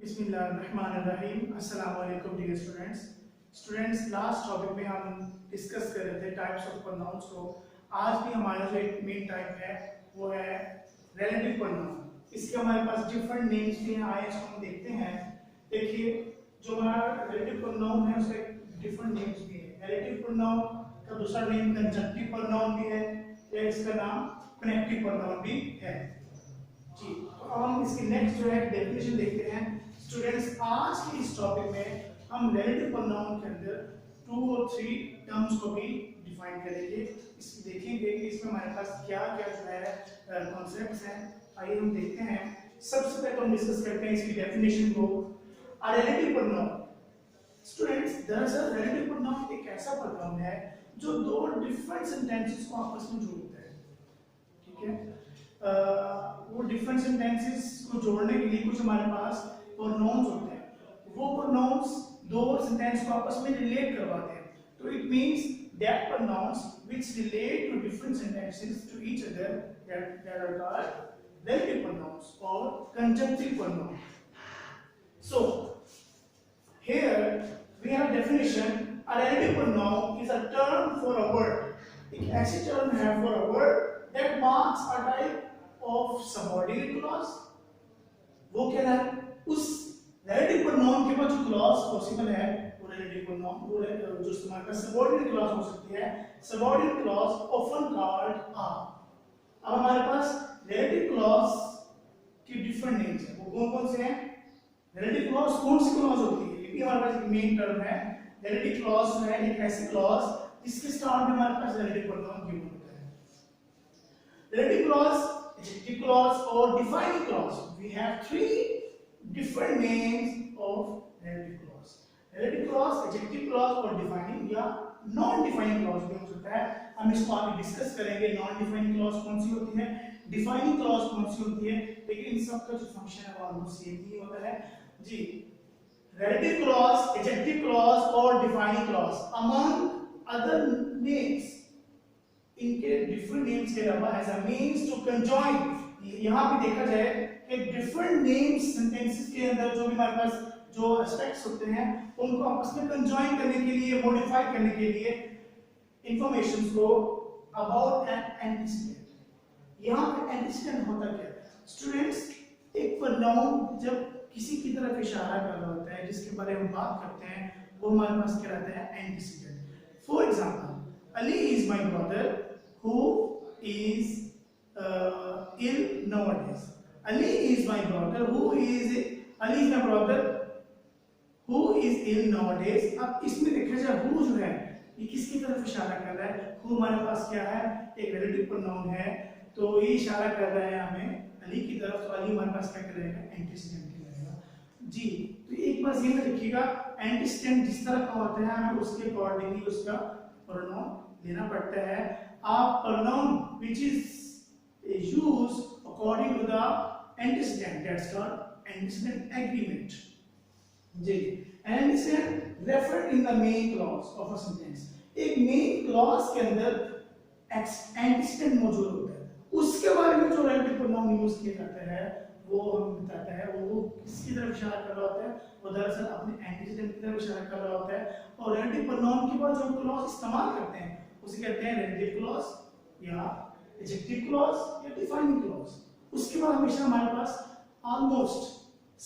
बिस्मिल्लाहिर्रहमानिर्रहीम। अस्सलाम वालेकुम डियर स्टूडेंट्स, लास्ट टॉपिक में हम डिस्कस कर रहे थे टाइप्स ऑफ प्रोनाउंस को। आज भी हमारा जो एक मेन टाइप है वो है रिलेटिव प्रोनाउन। इसके हमारे पास डिफरेंट नेम्स भी हैं, आए इसको हम देखते हैं। देखिए, जो हमारा रिलेटिव प्रोनाउन है उसके डिफरेंट नेम्स भी हैं। रिलेटिव प्रोनाउन का दूसरा नेम कंजंक्टिव प्रोनाउन भी है, या इसका नाम कनेक्टिव प्रोनाउन भी है। जी, तो अब हम इसकी नेक्स्ट जो है डेफिनेशन देखते हैं। स्टूडेंट्स, आज के इस टॉपिक में हम रिलेटिव प्रोनाउन के अंदर 2 और 3 टर्म्स को भी डिफाइन करेंगे। इसकी देखेंगे कि इसमें हमारे पास क्या क्या जो है कॉन्सेप्ट्स हैं। आइए हम देखते हैं। सबसे पहले हम डिस्कस करते हैं इसकी डेफिनेशन को। अ रिलेटिव प्रोनाउन, स्टूडेंट्स, दरअसल रिलेटिव प्रोनाउन एक ऐसा प्रोनाउन है जो दो डिफरेंट सेंटेंसेस को आपस में जोड़ता है। ठीक है, वो डिफरेंट सेंटेंसेस को जोड़ने के लिए कुछ हमारे पास प्रोनाउंस होते हैं। वो प्रोनाउंस दो सेंटेंस को आपस में रिलेट करवाते हैं। तो it means that pronouns which relate to different sentences to each other that are called relative pronouns और conjunctive pronoun. So here we have definition. A relative pronoun is a term for a word. एक ऐसी term है for a word that marks a type of subordinate clause. वो क्या है? उस relative pronoun के बाद जो clause possible है वो relative pronoun वो जो इस्तेमाल का subordinate clause हो सकती है। Subordinate clause often called are. अब हमारे पास relative clause की different names हैं। वो कौन-कौन से हैं? relative clause कौन सी clause होती है? ये भी हमारे पास एक मेन टर्म है। relative clause जो है एक ऐसी clause जिसके स्टार्ट में हमारे पास relative pronoun गिवन होता है। relative clause, adjective clause और defining clause. We have 3 different names of relative clause. relative clause, adjective clause और defining या non defining clause भी हो सकता है। हम इसको आगे डिस्कस करेंगे। non defining clause कौन सी होती है, defining clause कौन सी होती है, लेकिन इन सब का जो फंक्शन है वो ऑलमोस्ट सेम ही होता है। जी, relative clause, adjective clause और defining clause among other names, इनके different names के अलावा as a means to conjoin, यहाँ पे देखा जाए कि different names sentences के अंदर जो भी हमारे पास जो aspects होते हैं उनको आपस में conjoin करने के लिए, modify करने के लिए informations को about an antecedent। यहाँ पे antecedent होता क्या है? Students, एक pronoun जब किसी की तरफ इशारा कर रहा होता है, जिसके बारे में बात करते हैं, वो हमारे पास क्या रहता है? Antecedent. For example, Ali is my brother who is ill nowadays. Ali is my brother who is Ali is my brother who is ill nowadays. अब इसमें देखा जाए हु जो है ये किसकी तरफ इशारा कर रहा है? हु हमारे पास क्या है? एक रिलेटिव प्रोनाउन है, तो ये इशारा कर रहा है हमें अली की तरफ। तो अली हमारे पास क्या करेगा? एंटीसीडेंट जी। तो एक बात ये रखिएगा, एंटीसीडेंट जिस तरह का होता है हमें उसके अकॉर्डिंगली उसका प्रोनाउन लेना पड़ता है। आप pronoun which is used according to the antecedent, that's called antecedent agreement. जी, antecedent referred in the main clause of a sentence. एक मेन क्लॉज के अंदर एंटीसीडेंट मौजूद होता है, उसके बारे में जो रिलेटिव प्रोनाउन यूज किया जाता है वो हमें बताता है वो किसकी तरफ इशारा कर रहा होता है। वो दरअसल अपने एंटीसीडेंट की तरफ इशारा कर रहा होता है। और रिलेटिव प्रोनाउन के बाद जो क्लॉज इस्तेमाल करते हैं उसे कहते हैं रिलेटिव क्लॉज या एडजेक्टिव क्लॉज या डिफाइनिंग क्लॉज। उसके बाद हमेशा हमारे पास ऑलमोस्ट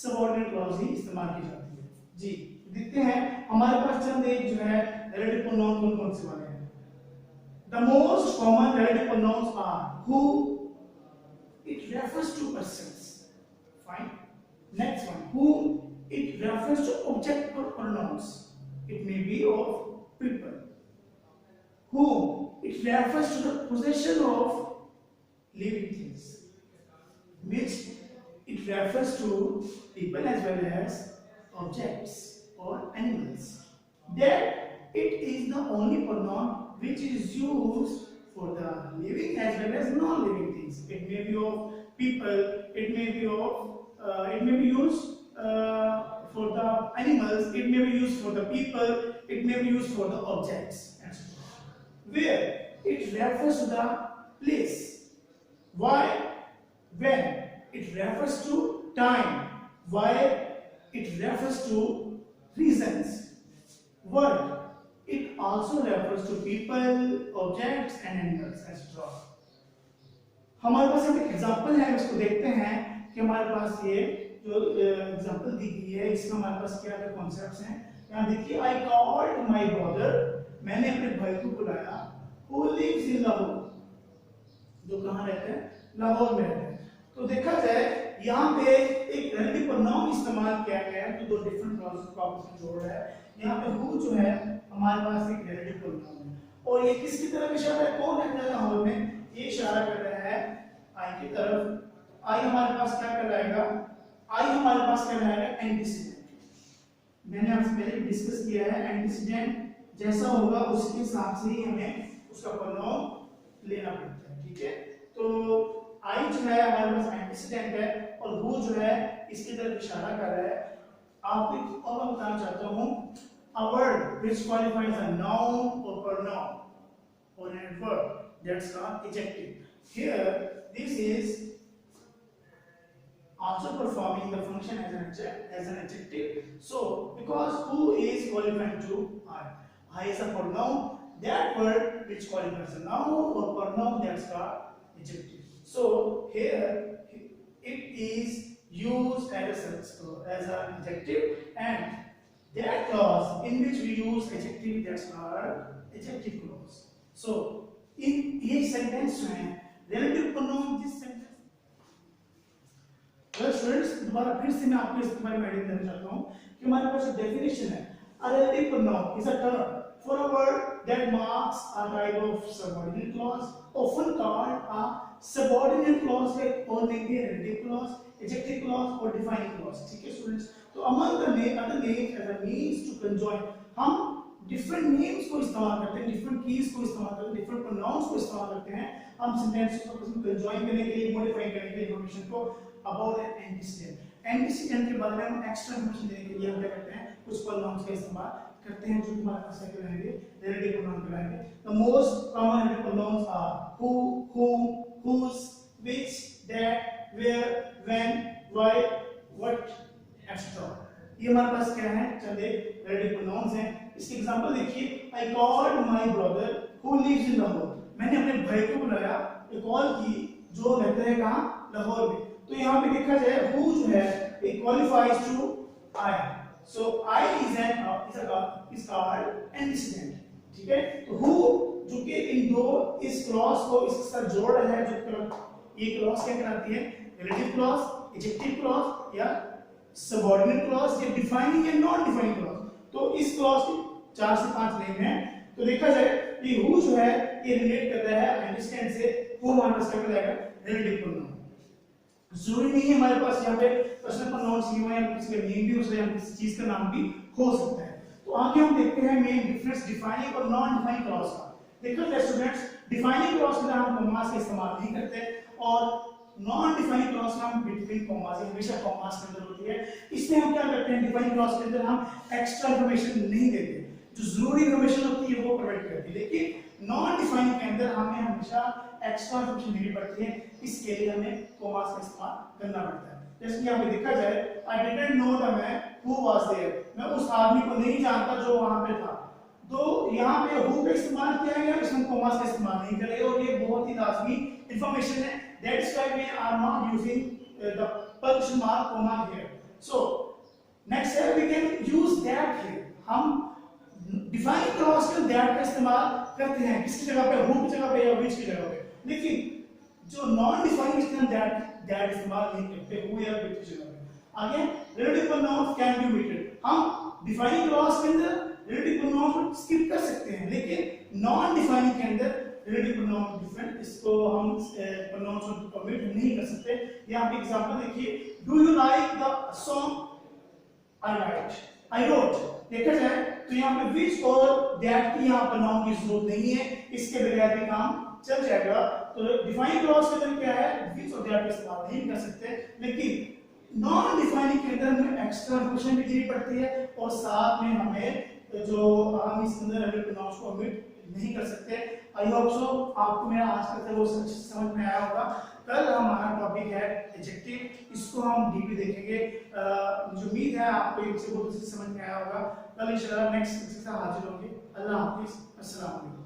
सबऑर्डिनेट क्लॉज ही इस्तेमाल की जाती है। जी, देखते हैं हमारे पास चंद एक जो है रिलेटिव प्रोनाउन कौन-कौन से वाले हैं। The most common relative pronouns are who, it refers to persons. Fine. Next one, whom, it refers to object pronouns. It may be of people. Whom, it refers to the possession of living things. Which, it refers to people as well as objects or animals. That, it is the only pronoun which is used for the living as well as non-living things. It may be of people, it may be used for the animals, it may be used for the people, it may be used for the objects, etc. Where it refers to the place. Why? When it refers to time. Why? it refers to reasons. Word, it also refers to people, objects and animals etc. हमारे पास एक example है, इसको देखते हैं कि हमारे पास ये जो एग्जांपल दी गई है इसमें हमारे पास क्या क्या कॉन्सेप्ट्स हैं। यहाँ देखिए, आई कॉल्ड माय ब्रदर, मैंने अपने भाई को बुलाया, हु लिव्स इन लाहौर, जो कहाँ रहते हैं, लाहौर में रहते हैं। तो देखा जाए यहाँ पे एक रिलेटिव प्रोनाउन इस्तेमाल किया गया है, तो दो डिफरेंट क्लॉजेस को आपस में जोड़ रहा है। यहाँ पे हु जो है हमारे पास एक रिलेटिव प्रोनाउन है, और ये किसकी तरफ इशारा है, कौन रहता है लाहौर में, ये इशारा कर रहा है आई की तरफ। आई हमारे पास क्या कहलाएगा, आई हमारे पास कहलाएगा एंटीसीडेंट। मैंने आपसे पहले डिस्कस किया है, एंटीसीडेंट जैसा होगा उसके हिसाब से ही हमें उसका प्रोनाउन लेना पड़ता है, ठीक है। तो आई जो है हमारे पास एंटीसीडेंट है और हु जो है इसकी तरफ इशारा कर रहा है। आपको एक और मैं बताना चाहता हूं, a word which qualifies a noun or pronoun or an adverb, that's called adjective. Here this is also performing the function as an adjective. So because who is qualifying to I is a pronoun, that word which qualifies a noun or pronoun, that's called adjective. So here it is used as an adjective, and that clause in which we use adjective, that's called adjective clause. So in ये sentence में relative pronoun जिस sentence, well students दोबारा फिर से मैं आपको इसके बारे में आइडिया देना चाहता हूँ कि हमारे पास एक definition है, a relative pronoun is a term for a word that marks a type of subordinate clause, often called a subordinate clause, like or maybe a relative clause, adjective clause or defining clause, ठीक है students। तो among the other names as a means to conjoin, हम different names को इस्तेमाल करते हैं, different keys को इस्तेमाल करते हैं, different pronouns को इस्तेमाल करते हैं हम sentences को conjoin करने के लिए, modify करने के लिए information को about an antecedent। antecedent के बारे में हम extra information देने के लिए हम क्या करते हैं, कुछ pronouns का इस्तेमाल करते हैं जो हमारे पास क्या कहलाएंगे, relative pronoun कहलाएंगे। The most common relative pronouns are who, whom, whose, which, that, where, when, why, what, etc. ये हमारे पास क्या है, चंद relative pronouns हैं। इसके एग्जांपल देखिए, I called my brother who lives in Lahore, मैंने अपने भाई को बुलाया, एक कॉल की जो रहता है कहाँ, लाहौर में। तो यहाँ पे देखा जाए who जो है it qualifies to I, so I is called antecedent, ठीक है। तो who जो कि इन दो इस क्लॉज को इसके साथ जोड़ रहा है, जो ये क्लॉज क्या कहलाती है, रिलेटिव क्लॉज, एडजेक्टिव क्लॉज या सबऑर्डिनेट क्लॉज या डिफाइनिंग या नॉन डिफाइनिंग क्लॉज। तो इस क्लॉज के 4 से 5 नेम हैं। तो देखा जाए ये हु जो है ये रिलेट कर रहा है एंटीसीडेंट से, हु हमारे पास क्या कहलाएगा, रिलेटिव प्रोनाउन। जरूरी नहीं है हमारे पास यहाँ पे पर्सनल प्रोनाउंस ही हो या किसी का नेम भी हो सकता है, किसी चीज का नाम भी हो सकता है। तो आगे हम देखते हैं मेन डिफरेंस डिफाइनिंग और नॉन डिफाइनिंग क्लॉज का। देखो स्टूडेंट्स, डिफाइनिंग क्लॉज के अंदर हम कॉमास का इस्तेमाल नहीं करते और नॉन डिफाइनिंग क्लॉज में हम बिटवीन कॉमास हमेशा कॉमास के अंदर होती है। इसमें हम क्या करते हैं, डिफाइनिंग क्लॉज के अंदर हम एक्स्ट्रा इंफॉर्मेशन नहीं देते, जो जरूरी इंफॉर्मेशन होती है वो प्रोवाइड करती है, लेकिन नॉन डिफाइनिंग के अंदर हमें हमेशा एक्स्ट्रा इंफॉर्मेशन देनी पड़ती है, इसके लिए हमें कॉमास का इस्तेमाल करना पड़ता है। जैसे कि यहाँ पे देखा जाए, I didn't know the man who was there, मैं उस आदमी को नहीं जानता जो वहां पे था। तो यहाँ पे हु का इस्तेमाल किया गया, इसमें कॉमास का इस्तेमाल नहीं करेगा और ये बहुत ही लाजमी इंफॉर्मेशन है। That's why we are not using the punctuation mark comma here. So next है we can use that here, हम डिफाइनिंग क्लॉज के दैट का इस्तेमाल करते हैं किसकी जगह पे, हु की जगह पे या व्हिच की जगह पे, लेकिन जो नॉन डिफाइनिंग इसमें दैट इस्तेमाल नहीं करते, हु या व्हिच की जगह पे। आगे relative pronouns can be omitted, हम डिफाइनिंग क्लॉज के अंदर रिलेटिव प्रोनाउन को स्किप कर सकते हैं, लेकिन नॉन डिफाइनिंग के अंदर रिलेटिव प्रोनाउन डिफरेंट, इसको हम प्रोनाउन को ओमिट नहीं कर सकते। यहाँ पे एग्जांपल देखिए, do you like the song I wrote. देखा जाए तो यहाँ पे विच और दैट की यहाँ प्रोनाउन की जरूरत नहीं है, इसके बगैर भी काम चल जाएगा। तो डिफाइनिंग क्लॉज के अंदर क्या है, विच और दैट का इस्तेमाल नहीं कर सकते, लेकिन नॉन डिफाइनिंग के अंदर हमें एक्स्ट्रा इंफॉर्मेशन भी देनी पड़ती है और साथ में हमें जो हम इसके अंदर रिलेटिव प्रोनाउंस को ओमिट नहीं कर सकते। आई होप सो आपको मेरा आज का वो समझ में आया होगा। कल हमारा टॉपिक है एडजेक्टिव, इसको हम डीपली देखेंगे। मुझे उम्मीद है आपको एक से बहुत समझ में आया होगा। कल इंशाल्लाह नेक्स्ट हाजिर होंगे। अल्लाह हाफिज, अस्सलाम वालेकुम।